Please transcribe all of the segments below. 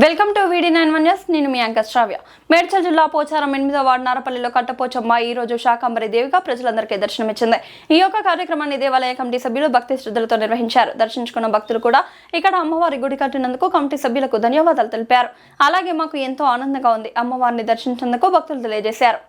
Welcome to VD91 news. నేను మీ anchor శ్రావ్య. మేడ్చల్ జిల్లా పోచారం 8వ వార్డు నారపల్లిలో కట్టపోచమ్మ ఈ రోజు శాకంబరి దేవిగా ప్రజలందరికీ దర్శనమిచ్చింది. ఈ యొక్క కార్యక్రమాన్ని దేవాలయ కమిటీ సభ్యులు భక్తి శ్రద్ధలతో నిర్వహించారు. దర్శించుకున్న భక్తులు కూడా ఇక్కడ అమ్మవారి గుడి కట్టినందుకు కమిటీ సభ్యులకు ధన్యవాదాలు తెలిపారు. అలాగే మాకు ఎంతో ఆనందంగా ఉంది, అమ్మవారిని దర్శించేందుకు భక్తులు తెలియజేశారు.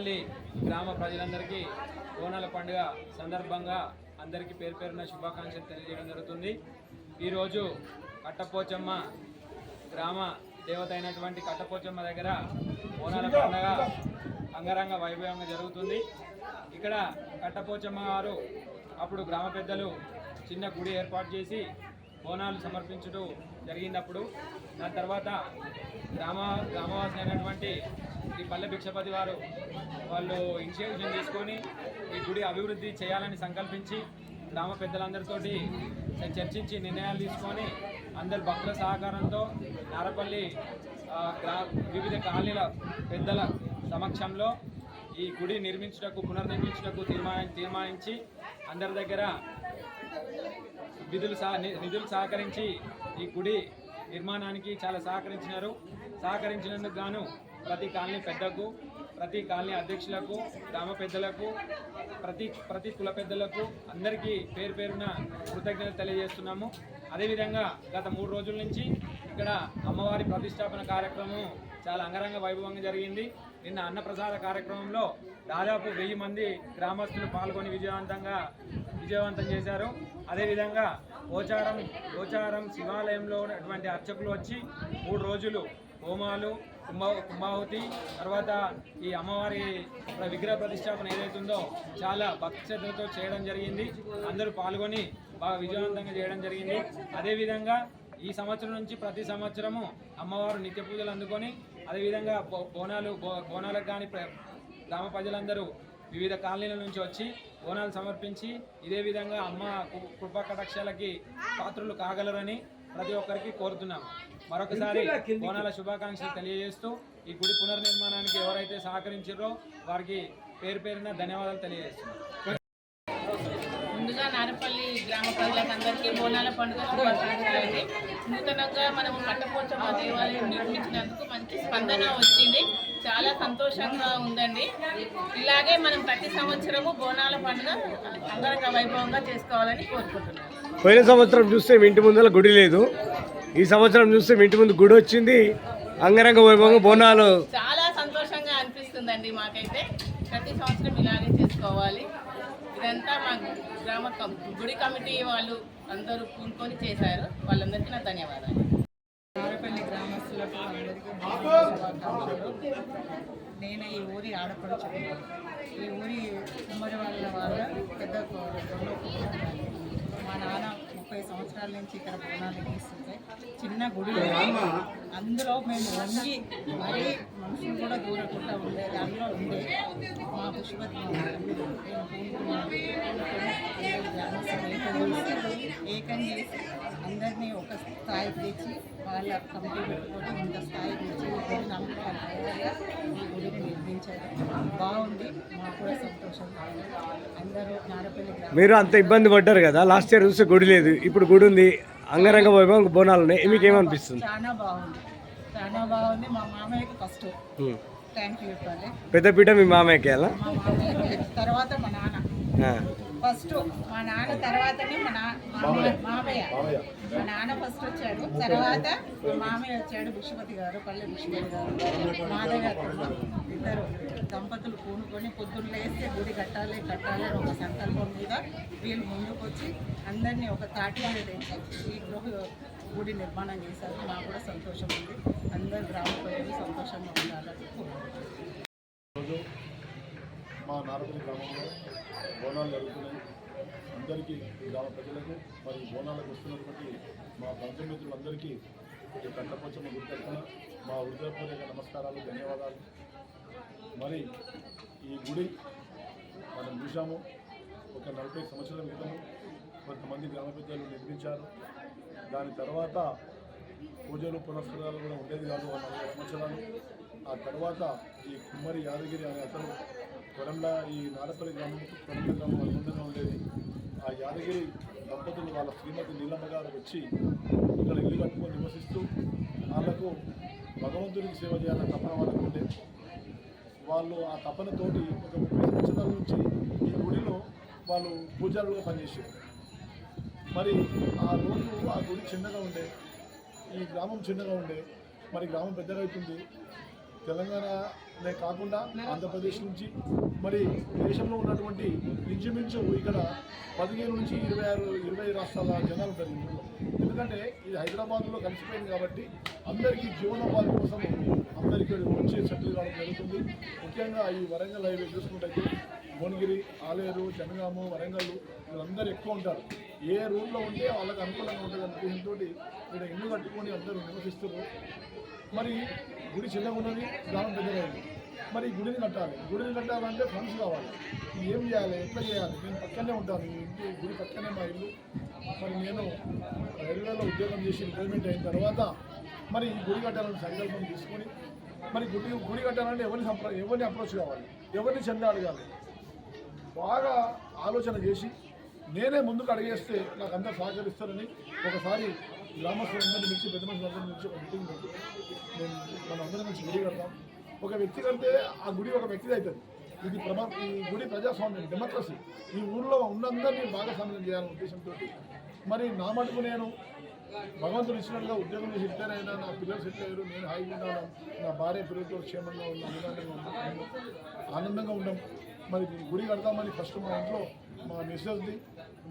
గ్రామ ప్రజలందరికీ బోనాల పండుగ సందర్భంగా అందరికీ పేరు పేరున శుభాకాంక్షలు తెలియజేయడం జరుగుతుంది. ఈరోజు కట్టపోచమ్మ గ్రామ దేవత అయినటువంటి కట్టపోచమ్మ దగ్గర బోనాల పండుగ అంగరంగ వైభవంగా జరుగుతుంది. ఇక్కడ కట్టపోచమ్మ గారు అప్పుడు గ్రామ పెద్దలు చిన్న గుడి ఏర్పాటు చేసి బోనాలు సమర్పించడం జరిగినప్పుడు దాని తర్వాత గ్రామవాసి అయినటువంటి ఈ పల్లె భిక్షపతి వారు వాళ్ళు ఇనిషియేషన్ తీసుకొని ఈ గుడి అభివృద్ధి చేయాలని సంకల్పించి గ్రామ పెద్దలందరితోటి చర్చించి నిర్ణయాలు తీసుకొని అందరి భక్తుల సహకారంతో నారపల్లి వివిధ కాలనీల పెద్దల సమక్షంలో ఈ గుడి పునర్నిర్మించుటకు తీర్మానించి అందరి దగ్గర నిధులు సహకరించి ఈ గుడి నిర్మాణానికి చాలా సహకరించినందుకు గాను ప్రతి కాలనీ పెద్దకు, ప్రతి కాలనీ అధ్యక్షులకు, గ్రామ పెద్దలకు, ప్రతి కుల పెద్దలకు అందరికీ పేరు పేరున కృతజ్ఞతలు తెలియజేస్తున్నాము. అదేవిధంగా గత 3 రోజుల నుంచి ఇక్కడ అమ్మవారి ప్రతిష్టాపన కార్యక్రమం చాలా అంగరంగ వైభవంగా జరిగింది. నిన్న అన్నప్రసాద కార్యక్రమంలో దాదాపు 1000 మంది గ్రామస్తులు పాల్గొని విజయవంతం చేశారు. అదేవిధంగా పోచారం శివాలయంలో ఉన్నటువంటి అర్చకులు వచ్చి 3 రోజులు హోమాలు, కుంభాహుతి, తర్వాత ఈ అమ్మవారి విగ్రహ ప్రతిష్టాపన ఏదైతుందో చాలా భక్తి శ్రద్ధలతో చేయడం జరిగింది. అందరూ పాల్గొని బాగా విజయవంతంగా చేయడం జరిగింది. అదేవిధంగా ఈ సంవత్సరం నుంచి ప్రతి సంవత్సరము అమ్మవారు నిత్య పూజలు అందుకొని అదేవిధంగా బోనాలకు కానీ గ్రామ ప్రజలందరూ వివిధ కాలనీల నుంచి వచ్చి బోనాలు సమర్పించి ఇదే విధంగా అమ్మ కృపా కటాక్షాలకి పాత్రులు కాగలరని ప్రతి ఒక్కరికి కోరుతున్నాం. మరొకసారి బోనాల శుభాకాంక్షలు తెలియజేస్తూ ఈ గుడి పునర్నిర్మాణానికి ఎవరైతే సహకరించారో వారికి పేరు పేరున ధన్యవాదాలు తెలియజేస్తున్నాం. ముందుగా నారపల్లి గ్రామ ప్రజలందరికీ బోనాల పండుగ శుభాకాంక్షలు. నూతనంగా మనం కట్టపోచమ్మ దేవాలయం నిర్మించినందుకు మంచి స్పందన వచ్చింది. చాలా సంతోషంగా ఉందండి. ఇలాగే మనం ప్రతి సంవత్సరము బోనాల పండుగ అంగరంగ వైభవంగా చేసుకోవాలని కోరుకుంటున్నాను. పోయిన సంవత్సరం చూస్తే మీ ఇంటి ముందర గుడి లేదు, ఈ సంవత్సరం చూస్తే మీ ఇంటి ముందు గుడి వచ్చింది. అంగరంగ వైభవంగా బోనాలు చాలా సంతోషంగా అనిపిస్తుందండి. మాకైతే ప్రతి సంవత్సరం ఇలాగే చేసుకోవాలి. ఇదంతా మా గ్రామ గుడి కమిటీ వాళ్ళు అందరూ పూనుకొని చేశారు. వాళ్ళందరికీ నా ధన్యవాదాలు. నారపల్లి గ్రామస్తులకు అందరికీ నేను ఈ ఊరి ఆడపడుచు. ఈ ఊరి కుమ్మరి వాళ్ళ పెద్ద మా నాన్న 30 సంవత్సరాల నుంచి ఇక్కడ బోనాలు గీస్తుంటే చిన్న గుడి అందులో మేము వంగి మరీ మనుషులు కూడా దూరకుండా ఉండేది. అందులో ఉండే మా పుష్పతి ఏకం చేసి అందరినీ ఒక స్థాయికి తెచ్చి వాళ్ళ కమిటీ పెట్టుకొని ఇంత స్థాయికి తెచ్చి ఈ గుడి నమ్మకాలుగా ఈ గుడిని నిర్మించారు. బాగుంది, మాకు కూడా సంతోషంగా ఉంది. అందరూ నారపల్లి మీరు అంత ఇబ్బంది పడ్డారు కదా, లాస్ట్ ఇయర్ చూస్తే గుడి లేదు, ఇప్పుడు గుడి ఉంది, అంగరంగ వైభవం బోనాలు ఉన్నాయి. మీకు ఏమనిపిస్తుంది? చాలా బాగుంది, చాలా బాగుంది. మా మామయ్యకి ఫస్ట్ థ్యాంక్ యూ చెప్పాలి. పెద్దపీట మీ మామయ్యకి అలా, మా మామయ్యకి తర్వాత మా నాన్న ఫస్ట్, మా నాన్న తర్వాతనే మామయ్య. మా నాన్న ఫస్ట్ వచ్చాడు, తర్వాత మామయ్య వచ్చాడు. భుషపతి గారు, పల్లె భుషపతి గారు, మాధవ ఇద్దరు దంపతులు పూనుకొని పొద్దున్న లేస్తే గుడి కట్టాలి అని ఒక సంకల్పం మీద వీళ్ళు ముందుకు వచ్చి అందరినీ ఒక తాటి మీద తెచ్చి ఈ గుడి నిర్మాణం చేశారు. మాకు కూడా సంతోషం ఉంది. అందరు గ్రామ ప్రజలు సంతోషంగా ఉండాలని కోరుకుంటున్నాను. మా నారపల్లి గ్రామంలో బోనాలు జరుగుతున్నాయి. అందరికీ గ్రామ ప్రజలకు మరి బోనాలకు వస్తున్నటువంటి మా పంచమిత్రులందరికీ ఈ కట్టపోచమ్మ గుడి తరఫున మా హృదయపూర్వక నమస్కారాలు, ధన్యవాదాలు. మరి ఈ గుడి మనం చూసాము, ఒక 40 సంవత్సరాల క్రితం కొంతమంది గ్రామ పెద్దలు నిర్మించారు. దాని తర్వాత పూజలు పునస్కారాలు కూడా ఉండేది కాదు 40 సంవత్సరాలు. ఆ తర్వాత ఈ కుమ్మరి యాదగిరి అనే అతను కొరంలా ఈ నారపల్లి గ్రామంకు కొరంల గ్రామం అనుబంధంగా ఉండేది. ఆ యాదగిరి దంపతులు వాళ్ళ శ్రీమతి నీలమ్మ గారు వచ్చి ఇక్కడ ఇల్లు కట్టుకొని నివసిస్తూ వాళ్ళకు భగవంతునికి సేవ చేయాలని తపన వాళ్ళకు ఉండే. వాళ్ళు ఆ తపనతోటి ఒక 30 సంవత్సరాల నుంచి ఈ గుడిలో వాళ్ళు పూజారులుగా పనిచేసారు. మరి ఆ రోజు ఆ గుడి చిన్నగా ఉండే, ఈ గ్రామం చిన్నగా ఉండే. మరి గ్రామం పెద్దగా అవుతుంది. తెలంగాణ కాకుండా ఆంధ్రప్రదేశ్ నుంచి మరి దేశంలో ఉన్నటువంటి ఇంచుమించు ఇక్కడ 15 నుంచి 20 రాష్ట్రాల జనాలు ఉంటారు ఇందులో. ఎందుకంటే ఇది హైదరాబాద్లో కలిసిపోయింది కాబట్టి అందరికీ జీవనోపాధి కోసం అందరికీ వచ్చి సెటిల్ కావడం జరుగుతుంది. ముఖ్యంగా ఈ వరంగల్ హైవే చూసుకుంటే భువనగిరి, ఆలేరు, జనగామ, వరంగల్ వీళ్ళందరూ ఎక్కువ ఉంటారు. ఏ రూట్లో ఉంటే వాళ్ళకి అనుకూలంగా ఉంటుంది అనే ఉద్దేశంతో ఇక్కడ ఇల్లు కట్టుకొని అందరూ నివసిస్తారు. మరి గుడి చిన్నగా ఉన్నది, గ్రామం పెద్దదైంది. మరి గుడిని కట్టాలంటే ఫండ్స్ కావాలి. ఏం చేయాలి, ఎట్లా చేయాలి? నేను పక్కనే ఉంటాను, ఈ ఇంటి గుడి పక్కనే మా ఇల్లు. మరి నేను రైల్వేలో ఉద్యోగం చేసి రిటైర్మెంట్ అయిన తర్వాత మరి ఈ గుడి కట్టాలని సంకల్పం తీసుకొని మరి గుడి కట్టాలంటే ఎవరిని అప్రోచ్ కావాలి, ఎవరిని చందా అడగాలి, బాగా ఆలోచన చేసి నేనే ముందుకు అడిగేస్తే నాకు అందరూ సహకరిస్తారని ఒకసారి గ్రామస్తులందరినీ మించి పెద్ద మనుషులందరినీ మించి ఒక మీటింగ్ పెట్టి నేను మన అందరం నుంచి గుడి కడతాం. ఒక వ్యక్తి కడితే ఆ గుడి ఒక వ్యక్తిది అవుతుంది. ఈ గుడి ప్రజాస్వామ్యం, డెమోక్రసీ. ఈ ఊళ్ళో ఉన్నందరినీ భాగస్వామ్యం చేయాలనే ఉద్దేశంతో మరి నా మటుకు నేను భగవంతుడు ఇచ్చినట్టుగా ఉద్యోగం చేసి రిటైర్ అయినా, నా పిల్లలు సెటిల్ అయ్యారు, నేను హాయిగా ఉన్నాను, నా భార్య పిల్లలతో క్షేమంగా ఆనందంగా ఉన్నాం. మరి గుడి కడతామని ఫస్ట్ మా ఇంట్లో మా మిస్సెస్ది,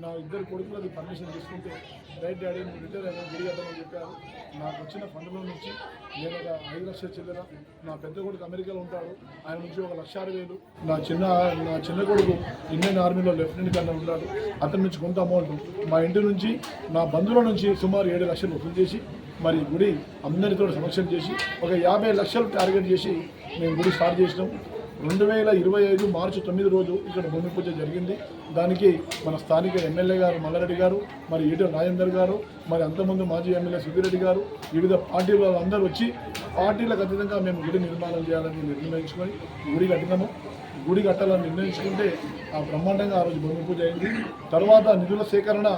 నా 2 కొడుకులది పర్మిషన్ తీసుకుంటే రైట్ డాడీ నువ్వు రిటైర్ అయినా గుడి కట్టమని చెప్పారు. నాకు వచ్చిన ఫండ్లో నుంచి నేను ఒక 5 లక్షల చిల్లర, నా పెద్ద కొడుకు అమెరికాలో ఉంటాడు, ఆయన నుంచి ఒక 1,60,000, నా చిన్న కొడుకు ఇండియన్ ఆర్మీలో లెఫ్టినెంట్ కర్నల్ ఉన్నాడు, అతని నుంచి కొంత అమౌంట్, మా ఇంటి నుంచి నా బంధువుల నుంచి సుమారు 7 లక్షలు వసూలు చేసి మరి గుడి అందరితో సమక్షం చేసి ఒక 50 లక్షలు టార్గెట్ చేసి మేము గుడి స్టార్ట్ చేసినాం. 2025 మార్చి 9 రోజు ఇక్కడ భూమి పూజ జరిగింది. దానికి మన స్థానిక ఎమ్మెల్యే గారు మల్లారెడ్డి గారు, మరి ఈటెల రాజేందర్ గారు, మరి అంతకుముందు మాజీ ఎమ్మెల్యే సుధీరెడ్డి గారు, వివిధ పార్టీల అందరూ వచ్చి పార్టీలకు అతీతంగా మేము గుడి నిర్మాణం చేయాలని నిర్ణయించుకొని గుడి కట్టినాము. గుడి కట్టాలని నిర్ణయించుకుంటే ఆ బ్రహ్మాండంగా ఆ రోజు భూమి పూజ అయింది. తర్వాత నిధుల సేకరణ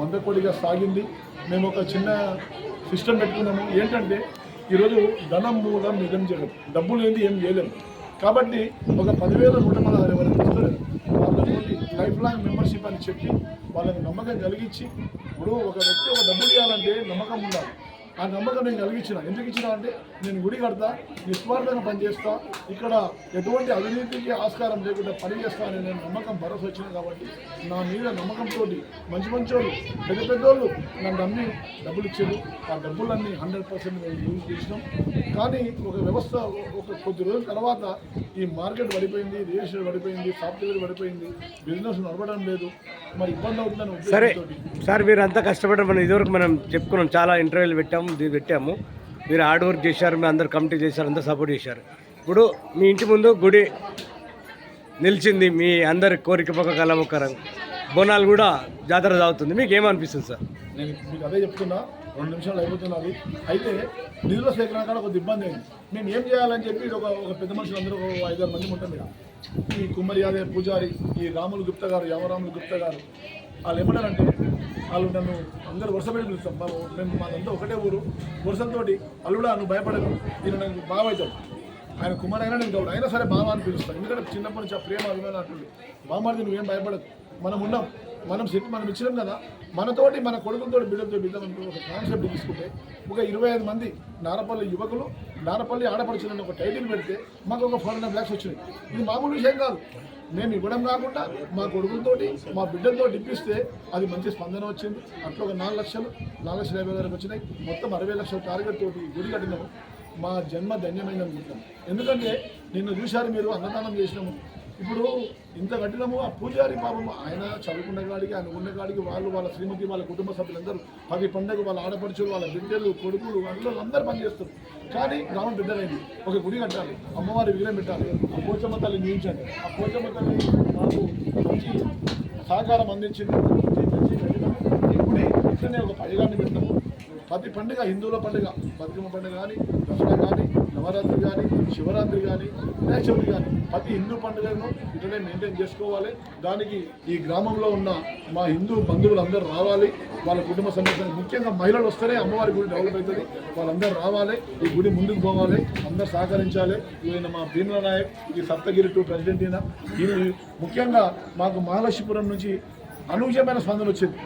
మందకొడిగా సాగింది. మేము ఒక చిన్న సిస్టమ్ పెట్టుకున్నాము. ఏంటంటే ఈరోజు ధనం మూలం నిజం జరగదు, డబ్బులు ఏంది ఏం చేయలేము. కాబట్టి ఒక 10,116 ఎవరైతే వస్తారు వాళ్ళకి లైఫ్ లాంగ్ మెంబర్షిప్ అని చెప్పి వాళ్ళకి నమ్మకం కలిగించి, ఇప్పుడు ఒక వ్యక్తి ఒక డబ్బులు ఇవ్వాలంటే నమ్మకం ఉండాలి. ఆ నమ్మకం నేను కలిగించిన. ఎందుకు ఇచ్చిన అంటే నేను గుడి కడతా, నిస్వార్థంగా పనిచేస్తా, ఇక్కడ ఎటువంటి అవినీతికి ఆస్కారం లేకుండా పనిచేస్తా అనే నేను నమ్మకం భరోసా వచ్చింది. కాబట్టి నా మీద నమ్మకంతో మంచి వాళ్ళు పెద్దోళ్ళు నన్ను నమ్మి డబ్బులు ఇచ్చారు. ఆ డబ్బులన్నీ 100% మేము యూజ్ చేసినాం. కానీ ఒక వ్యవస్థ ఒక కొద్ది రోజుల తర్వాత ఈ మార్కెట్ పడిపోయింది, రియల్ ఎస్టేట్ పడిపోయింది, సాఫ్ట్వేర్ పడిపోయింది, బిజినెస్ నడవడం లేదు, మరి ఇబ్బంది అవుతుందని ఉద్దేశంతో. సార్ మీరు అంతా కష్టపడ్డారు. మనం ఇదివరకు మనం చెప్పుకున్నాం, చాలా ఇంటర్వ్యూలు పెట్టాము. మీరు హార్డ్ వర్క్ చేశారు, మీరు అందరు కమిటీ చేశారు, అందరు సపోర్ట్ చేశారు. ఇప్పుడు మీ ఇంటి ముందు గుడి నిలిచింది, మీ అందరి కోరిక పక్క కలముక్కరం బోనాలు కూడా జాతర సాగుతుంది. మీకు ఏమనిపిస్తుంది సార్? నేను మీకు అదే చెప్తున్నా, 2 నిమిషాలు అయిపోతున్నది. అయితే నిధుల సేకరణ కూడా కొద్ది ఇబ్బంది అయింది. మేము ఏం చేయాలని చెప్పి ఒక పెద్ద మనుషులు అందరూ 5-6 మంది ఉంటాం. ఈ కుమ్మరి యాదవ్ పూజారి, ఈ రాములు గుప్తా గారు, యామరాములు గుప్తా గారు, వాళ్ళు ఏమన్నారంటే వాళ్ళు నన్ను అందరూ వరుస పెట్టి పిలుస్తాం. మేము మాదంతా ఒకటే ఊరు, వరుసలతో అల్లుడా నువ్వు భయపడదు, ఈయన నాకు బాగా అవుతాడు, ఆయన కుమార్ అయినా నేను గౌడు అయినా సరే బావ అని పిలుస్తాను. ఎందుకంటే చిన్నప్పటి నుంచి ఆ ప్రేమ అభిమానం అంటుంది. బామారిది నువ్వేం భయపడదు, మనం ఉన్నాం, మనం ఇచ్చినాం కదా, మనతోటి మన కొడుకులతో బిడ్డలతో బిడ్డలతో ఒక కాన్సెప్ట్ తీసుకుంటే ఒక 25 మంది నారపల్లి యువకులు, నారపల్లి ఆడపడుచులని ఒక టైటిల్ పెడితే మాకు ఒక 4.5 lakhs వచ్చినాయి. ఇది మామూలు విషయం కాదు. మేము ఇవ్వడం కాకుండా మా కొడుకులతోటి మా బిడ్డలతో ఇప్పిస్తే అది మంచి స్పందన వచ్చింది. అట్లా ఒక 4 లక్షలు 4,50,000 వచ్చినాయి. మొత్తం 60 లక్షల టార్గెట్ తోటి గుడి కట్టినాము. మా జన్మ ధన్యమైంది అనుకుంటాం. ఎందుకంటే నిన్ను చూశారు మీరు, అన్నదానం చేసినాము. ఇప్పుడు ఇంత కట్టినాము. ఆ పూజారి పాపం ఆయన చదువుకున్న కాడికి, ఆయన ఉన్న కాడికి వాళ్ళ శ్రీమతి, వాళ్ళ కుటుంబ సభ్యులందరూ 10 పండుగ వాళ్ళ ఆడపడుచులు, వాళ్ళ బిడ్డలు, కొడుకులు అందరూ పనిచేస్తారు. కానీ గ్రామం పెద్దలైంది. ఒక గుడి కట్టాలి, అమ్మవారి విగ్రహం పెట్టాలి, ఆ పోచమ్మ తల్లి నిలిచండి. ఆ పోచమ్మ తల్లి నాకు మంచి సహకారం అందించింది. గుడి ఇట్లనే ఒక పైగాన్ని పెడతాము. ప్రతి పండుగ, హిందువుల పండుగ, బతుకమ్మ పండుగ కానీ, దసరా కానీ, నవరాత్రి కానీ, శివరాత్రి కానీ, వినాయక చవితి కానీ, ప్రతి హిందూ పండుగను ఇట్లనే మెయింటైన్ చేసుకోవాలి. దానికి ఈ గ్రామంలో ఉన్న మా హిందూ బంధువులు అందరూ రావాలి, వాళ్ళ కుటుంబ సమస్యలు, ముఖ్యంగా మహిళలు వస్తేనే అమ్మవారి గుడి డెవలప్ అవుతుంది. వాళ్ళందరూ రావాలి, ఈ గుడి ముందుకు పోవాలి, అందరూ సహకరించాలి. ఈయన మా భీమల నాయక్, ఈ సప్తగిరి 2 ప్రెసిడెంట్ అయినా. ఇది ముఖ్యంగా మాకు మహాలక్ష్మీపురం నుంచి అనూహ్యమైన స్పందన వచ్చింది.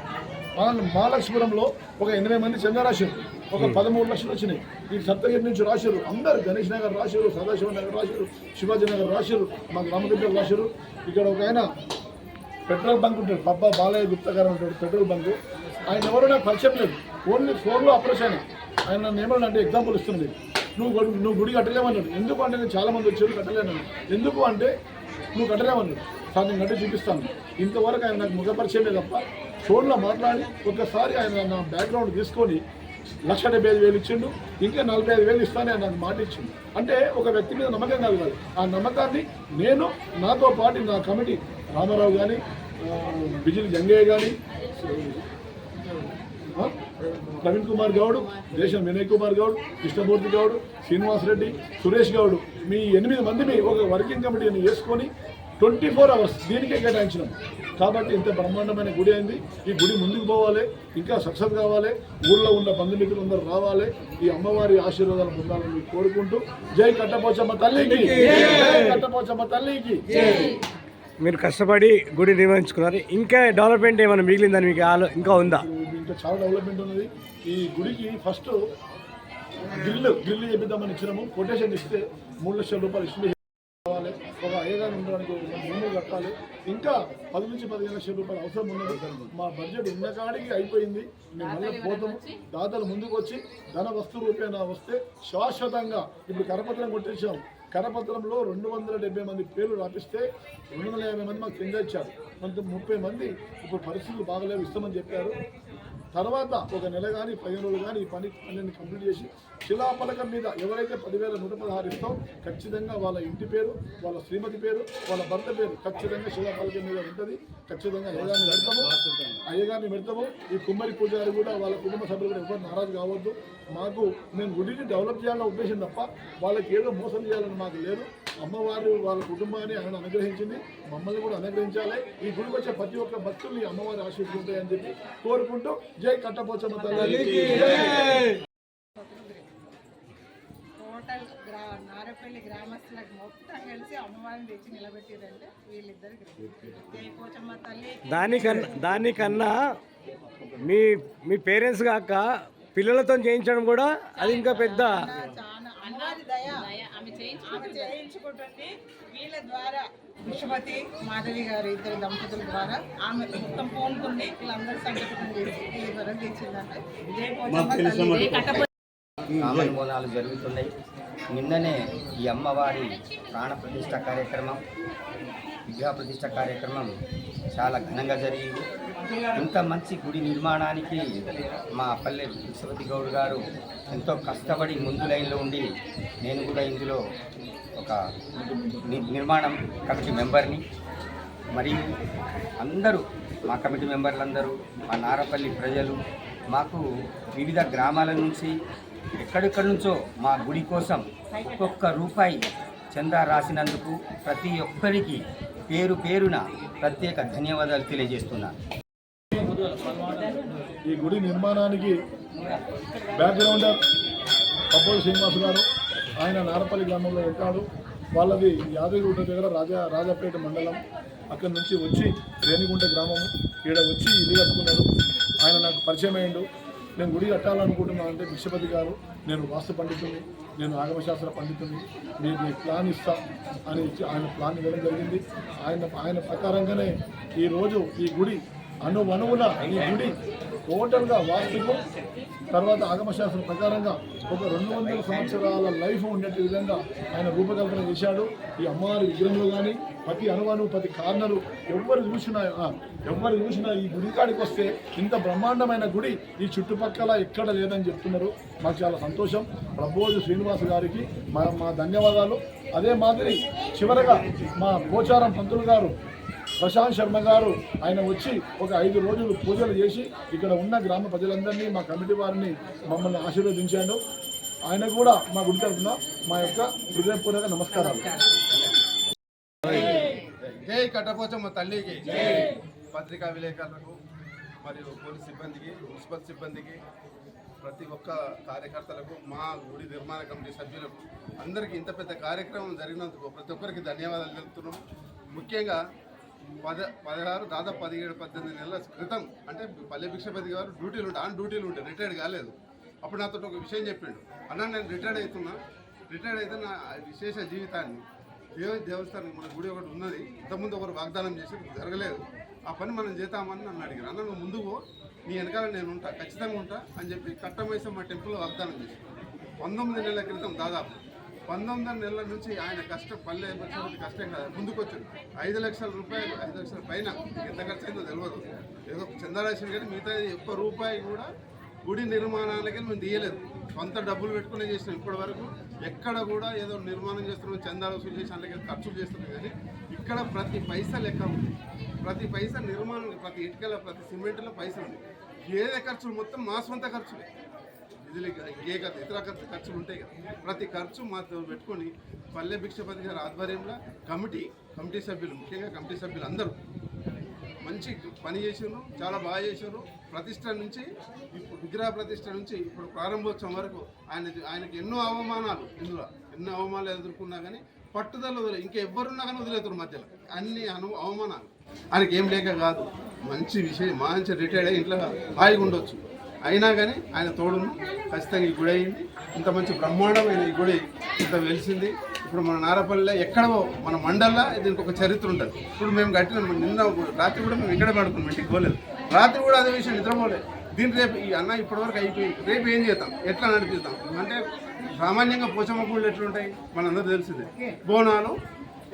మహాలక్ష్మీపురంలో ఒక 80 మంది చందా రాశారు. ఒక 13 లక్షలు వచ్చినాయి. ఈ సప్తగిరి నుంచి రాశారు, అందరు గణేష్ నగర్ రాశారు, సదాశివ నగర్ రాశారు, శివాజీ నగర్ రాశారు, మా గ్రామపెద్దలు రాశారు. ఇక్కడ ఒక ఆయన పెట్రోల్ బంక్ ఉంటాడు, పబ్బా బాలయ్య గుప్తా గారు ఉంటాడు, పెట్రోల్ బంక్. ఆయన ఎవరో నాకు పరిచయం లేదు, ఓన్లీ ఫోన్లో అప్రోచ్ అయినా. ఆయన నన్ను ఏమన్నా అంటే ఎగ్జాంపుల్ ఇస్తుంది, నువ్వు గుడి కట్టలేమన్నాడు. ఎందుకు అంటే నేను చాలామంది వచ్చారు కట్టలేను. ఎందుకు అంటే నువ్వు కట్టలేమన్నాడు. సార్ నేను కట్టి చూపిస్తాను. ఇంతవరకు ఆయన నాకు ముఖపరిచయమే తప్ప ఫోన్లో మాట్లాడి ఒక్కసారి ఆయన నా బ్యాక్గ్రౌండ్ తీసుకొని 1,75,000 ఇచ్చిండు, ఇంకా 45,000 ఇస్తానని ఆయన నాకు మాట ఇచ్చిండు. అంటే ఒక వ్యక్తి మీద నమ్మకం కలగాలి. ఆ నమ్మకాన్ని నేను, నాతో పాటు నా కమిటీ రామారావు కానీ, బిజిలి జంగయ్య కానీ, ప్రవీణ్ కుమార్ గౌడ్, దేశం వినయ్ కుమార్ గౌడ్, కృష్ణమూర్తి గౌడ్, శ్రీనివాస్ రెడ్డి, సురేష్ గౌడ్, మీ 8 మందిని ఒక వర్కింగ్ కమిటీని వేసుకొని 24 అవర్స్ దీనికే కేటాయించినాం. కాబట్టి ఇంత బ్రహ్మాండమైన గుడి అయింది. ఈ గుడి ముందుకు పోవాలి, ఇంకా సక్సెస్ కావాలి, ఊళ్ళో ఉన్న బంధుమిత్రులు అందరూ రావాలి, ఈ అమ్మవారి ఆశీర్వాదాలు పొందాలని కోరుకుంటూ జై కట్టపోచమ్మ తల్లికి, జై కట్టపోచమ్మ తల్లికి. మీరు కష్టపడి గుడి నిర్వహించుకున్నారు, ఇంకా డెవలప్మెంట్ ఏమైనా మిగిలిందని మీకు ఇంకా ఉందా? ఇంకా చాలా డెవలప్మెంట్ ఉన్నది. ఈ గుడికి ఫస్ట్ గ్రిల్ చేపిద్దామని ఇచ్చినాము. కొటేషన్ ఇస్తే 3 లక్షల రూపాయలు ఇస్తుంది కావాలి. ఒక అయ్యగారు ఉండడానికి భూమి కట్టాలి. ఇంకా 10 నుంచి 15 లక్షల రూపాయలు అవసరం ఉన్నది. మా బడ్జెట్ ఉన్న కాడికి అయిపోయింది. మేము మళ్ళీ పోతాము. దాతలు ముందుకు వచ్చి ధన వస్తు రూపేణా వస్తే శాశ్వతంగా ఇప్పుడు కరపత్రం కొట్టేసాం. కరపత్రంలో 270 మంది పేర్లు రాపిస్తే 250 మంది మాకు కింద ఇచ్చారు. మనకు 30 మంది ఇప్పుడు పరిస్థితులు బాగలేవు ఇస్తామని చెప్పారు. తర్వాత ఒక నెల కానీ 15 రోజులు కానీ ఈ పనిని కంప్లీట్ చేసి శిలాఫలకం మీద ఎవరైతే 10,116 ఇస్తాం ఖచ్చితంగా వాళ్ళ ఇంటి పేరు, వాళ్ళ శ్రీమతి పేరు, వాళ్ళ భర్త పేరు ఖచ్చితంగా శిలాఫలకం మీద ఉంటుంది. ఖచ్చితంగా అయ్యగారిని పెడతాము. ఈ కుమ్మరి పూజారి కూడా వాళ్ళ కుటుంబ సభ్యులు కూడా ఎవరు నారాజు కావద్దు. మాకు మేము గుడిని డెవలప్ చేయాలన్న ఉద్దేశం తప్ప వాళ్ళకి ఏదో మోసం చేయాలని మాకు లేదు. అమ్మవారు వాళ్ళ కుటుంబాన్ని ఆయన అనుగ్రహించింది, మమ్మల్ని కూడా అనుగ్రహించాలి. ఈ గుడికి వచ్చే ప్రతి ఒక్క భక్తుల్ని అమ్మవారి ఆశీర్వదించాయని చెప్పి కోరుకుంటూ జై కట్టపోచమ్మ తల్లికి. టోటల్ నారపల్లి గ్రామస్తులకు మొత్తం కలిసి అమ్మవారిని తెచ్చి నిలబెట్టిరంటే వీళ్ళిద్దరికి జై పోచమ్మ తల్లి. దానికన్నా మీ పేరెంట్స్ కాక పిల్లలతో చేయించడం కూడా అది ఇంకా పెద్ద అమ్మవారి దయ ఆమె చేయించుకుంటుంది. వీళ్ళ ద్వారా విశ్వపతి మాధవి గారు ఇద్దరు దంపతుల ద్వారా ఆమె మొత్తం పూనుకుంది. వీళ్ళందరూ సంఘటన చేసి ఈ వరకు తెచ్చిందంటే జై పోచమ్మ తల్లి. కామన్మూలాలు జరుగుతున్నాయి. నిన్ననే ఈ అమ్మవారి ప్రాణ ప్రతిష్ఠ కార్యక్రమం, విగ్రహ ప్రతిష్ఠ కార్యక్రమం చాలా ఘనంగా జరిగింది. ఇంత మంచి గుడి నిర్మాణానికి మా పల్లె విశ్వపతి గౌడ్ గారు ఎంతో కష్టపడి ముందు లైన్లో ఉండి, నేను కూడా ఇందులో ఒక నిర్మాణం కమిటీ మెంబర్ని, మరియు అందరూ మా కమిటీ మెంబర్లందరూ, మా నారపల్లి ప్రజలు, మాకు వివిధ గ్రామాల నుంచి ఎక్కడెక్కడి నుంచో మా గుడి కోసం ఒక్కొక్క రూపాయి చందా రాసినందుకు ప్రతి ఒక్కరికి పేరు పేరున ప్రత్యేక ధన్యవాదాలు తెలియజేస్తున్నాను. ఈ గుడి నిర్మాణానికి బ్యాక్గ్రౌండర్ కపోల్ శ్రీనివాస్ గారు, ఆయన నారపల్లి గ్రామంలో ఉంటాడు. వాళ్ళది యాదగిరిగుట్ట దగ్గర రాజాపేట మండలం. అక్కడి నుంచి వచ్చి రేణిగుంట గ్రామము ఈడ వచ్చి ఇల్లు కట్టుకున్నాడు. ఆయన నాకు పరిచయం అయ్యిండు. నేను గుడి కట్టాలనుకుంటున్నాను అంటే విశ్వపతి గారు, నేను వాస్తు పండితుని, నేను ఆగమశాస్త్ర పండితుని, మీకు ప్లాన్ ఇస్తా అని ఇచ్చి ఆయన ప్లాన్ ఇవ్వడం జరిగింది. ఆయన ప్రకారంగానే ఈరోజు ఈ గుడి అణువణువున ఈ గుడి టోటల్గా వాస్తుకు తర్వాత ఆగమశాస్త్రం ప్రకారంగా ఒక 200 సంవత్సరాల లైఫ్ ఉండేటి విధంగా ఆయన రూపకల్పన చేశాడు. ఈ అమ్మవారి విగ్రహంలో కానీ ప్రతి అణువణు ప్రతి కార్నరు ఎవరు చూసినా ఈ గుడి కాడికి వస్తే ఇంత బ్రహ్మాండమైన గుడి ఈ చుట్టుపక్కల ఎక్కడ లేదని చెప్తున్నారు. మాకు చాలా సంతోషం. ప్రభోజు శ్రీనివాస్ గారికి మా ధన్యవాదాలు. అదే మాదిరి చివరగా మా పోచారం పంతులు గారు ప్రశాంత్ శర్మ గారు, ఆయన వచ్చి ఒక 5 రోజులు పూజలు చేసి ఇక్కడ ఉన్న గ్రామ ప్రజలందరినీ, మా కమిటీ వారిని మమ్మల్ని ఆశీర్వదించాడు. ఆయన కూడా మా గుడి తరఫున మా యొక్క హృదయపూర్వక నమస్కారాలు. జై కట్టపోచమ్మ తల్లికి, పత్రికా విలేకరులకు మరియు పోలీస్ సిబ్బందికి, మున్సిపల్ సిబ్బందికి, ప్రతి ఒక్క కార్యకర్తలకు, మా గుడి నిర్మాణ కమిటీ సభ్యులకు అందరికీ ఇంత పెద్ద కార్యక్రమం జరిగినందుకు ప్రతి ఒక్కరికి ధన్యవాదాలు తెలుపుతున్నాం. ముఖ్యంగా 16 దాదాపు 17-18 నెలల క్రితం అంటే పల్లె భిక్షపతి గారు డ్యూటీలు ఉంటే రిటైర్డ్ కాలేదు. అప్పుడు నాతో ఒక విషయం చెప్పిండు, అన్న నేను రిటైర్డ్ అయితే నా విశేష జీవితాన్ని దేవస్థానం మన గుడి ఒకటి ఉన్నది, ఇంతకుముందు ఒకరు వాగ్దానం చేసి జరగలేదు, ఆ పని మనం చేద్దామని నన్ను అడిగారు. అన్న నువ్వు ముందుకు నీ వెనకాల నేను ఉంటా, ఖచ్చితంగా ఉంటా అని చెప్పి కట్టమైసమ్మ టెంపుల్లో వాగ్దానం చేసి 19 నెలల క్రితం దాదాపు 19 నెలల నుంచి ఆయన కష్టం పల్లె వచ్చేది కష్టం కదా ముందుకు వచ్చింది. 5 లక్షల రూపాయలు 5 లక్షల పైన ఎంత ఖర్చు అయిందో తెలియదు, ఏదో చందారాశి కానీ మిగతా ఒక్క రూపాయి కూడా గుడి నిర్మాణాలకి మేము తీయలేదు, కొంత డబ్బులు పెట్టుకునే చేసినాం. ఇప్పటి వరకు ఎక్కడ కూడా ఏదో నిర్మాణం చేస్తున్నాం, చందాలు వసూలు చేసి అందుకే ఖర్చులు చేస్తున్నాం. కానీ ఇక్కడ ప్రతి పైసా లెక్క ఉంది, ప్రతి పైసా నిర్మాణం, ప్రతి ఇటుకల ప్రతి సిమెంట్లో పైసలు ఉంది. ఏదే ఖర్చులు మొత్తం మా సొంత ఖర్చులే, ఇది ఇతర ఖర్చులు ఉంటాయి కదా, ప్రతి ఖర్చు మాతో పెట్టుకొని పల్లె భిక్షపతి గారి ఆధ్వర్యంలో కమిటీ సభ్యులు, ముఖ్యంగా కమిటీ సభ్యులు అందరూ మంచి పని చేసారు, చాలా బాగా చేశారు. ప్రతిష్ట నుంచి ఇప్పుడు విగ్రహ ప్రతిష్ట నుంచి ఇప్పుడు ప్రారంభోత్సవం వరకు ఆయనకి ఎన్నో అవమానాలు, ఎన్నో అవమానాలు ఎదుర్కొన్నా కానీ పట్టుదల వదిలే, ఇంకా ఎవరున్నా కానీ వదిలేతారు మధ్యలో అన్ని అవమానాలు. ఆయనకి ఏం లేక కాదు, మంచి విషయం, మంచి రిటైర్డ్ అయ్యి ఇంట్లో హాయిగా ఉండొచ్చు, అయినా కానీ ఆయన తోడును ఖచ్చితంగా ఈ గుడి అయింది. ఇంత మంచి బ్రహ్మాండమైన ఈ గుడి ఇంత వెలిసింది. ఇప్పుడు మన నారపల్లిలో ఎక్కడో మన మండల్లో దీనికి ఒక చరిత్ర ఉంటుంది. ఇప్పుడు మేము కట్టిన నిన్న రాత్రి కూడా మేము ఇక్కడే పడుకున్నాం, ఇంటికి పోలేదు, రాత్రి కూడా అదే విషయం నిద్రపోలేదు. దీన్ని రేపు ఈ అన్న ఇప్పటివరకు అయిపోయింది, రేపు ఏం చేద్దాం, ఎట్లా నడిపిస్తాం అంటే సామాన్యంగా పోచమ్మ గుళ్ళు ఎట్లుంటాయి మనందరూ తెలిసిందే, బోనాలు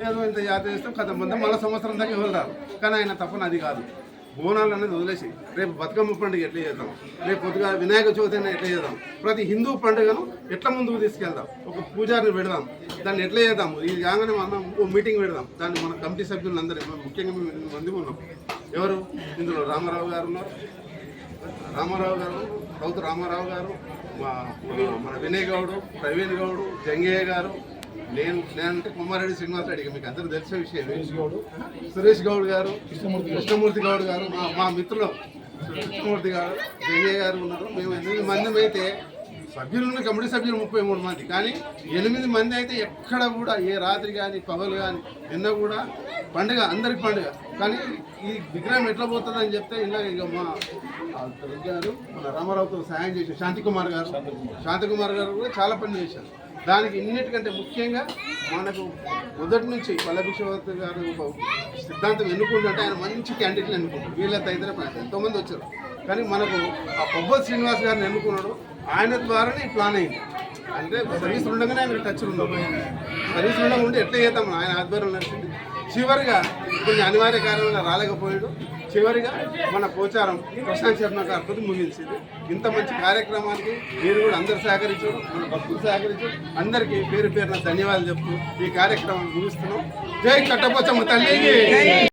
ఏదో ఇంత జాతర చేస్తాం కథ ముందు మళ్ళీ సంవత్సరం దాకా ఎవరు రారు. కానీ ఆయన తప్పని అది కాదు, బోనాలు అనేది వదిలేసి రేపు బతుకమ్మ పండుగ ఎట్లా చేద్దాం, రేపు పొద్దుగా వినాయక చవితి ఎట్లా చేద్దాం, ప్రతి హిందూ పండుగను ఎట్లా ముందుకు తీసుకెళ్దాం, ఒక పూజారిని పెడదాం, దాన్ని ఎట్లా చేద్దాము, ఇది కాగానే మనం ఓ మీటింగ్ పెడదాం. దాన్ని మన కమిటీ సభ్యులందరూ ముఖ్యంగా మేము 8 మంది ఉన్నాం. ఎవరు ఇందులో రామారావు గారు ఉన్నారు, రౌతు రామారావు గారు, మన వినయ్ గౌడు, ప్రవీణ్ గౌడు, జంగయ్య గారు, నేనంటే కుమ్మారెడ్డి శ్రీనివాస రెడ్డి, మీకు అందరూ తెలిసే విషయం, సురేష్ గౌడ్ గారు, కృష్ణమూర్తి గౌడ్ గారు, మా మిత్రులు కృష్ణమూర్తి గారు, జంగయ్య గారు ఉన్నారు. మేము 8 మంది అయితే సభ్యులు కమిటీ సభ్యులు 33 మంది, కానీ 8 మంది అయితే ఎక్కడ కూడా ఏ రాత్రి కానీ పగలు కానీ నిన్న కూడా పండుగ, అందరికి పండుగ. కానీ ఈ విగ్రహం ఎట్లా పోతుందని చెప్తే ఇలా ఇక మా గారు మన రామారావుతో సాయం చేశారు, శాంతికుమార్ గారు కూడా చాలా పని చేశారు. దానికి ఇన్నిటికంటే ముఖ్యంగా మనకు మొదటి నుంచి పల్లె భిక్షపతి గారు సిద్ధాంతం ఎన్నుకుంటుంటే ఆయన మంచి క్యాండిడేట్లు ఎన్నుకుంటారు. వీళ్ళతో అయితే ఎంతోమంది వచ్చారు, కానీ మనకు ఆ పొబ్బల్ శ్రీనివాస్ గారిని ఎన్నుకున్నాడు. ఆయన ద్వారానే ప్లాన్ అయింది. అంటే సర్వీస్ ఉండగానే ఆయన టచ్ ఉండదు, సర్వీస్ ఉండగా ఉంటే ఎట్లా చేద్దాం ఆయన ఆధ్వర్యం నడిచింది. చివరిగా కొన్ని అనివార్య కారణంగా రాలేకపోయాడు. చివరిగా మన పోచారం ప్రశాంత్ శర్మ గారితో ముగించింది. ఇంత మంచి కార్యక్రమానికి మీరు కూడా అందరు సహకరించారు, మన భక్తులు సహకరించారు. అందరికీ పేరున ధన్యవాదాలు చెప్తూ ఈ కార్యక్రమాన్ని ముగిస్తున్నాం. జై కట్టపోచమ్మ తల్లికి.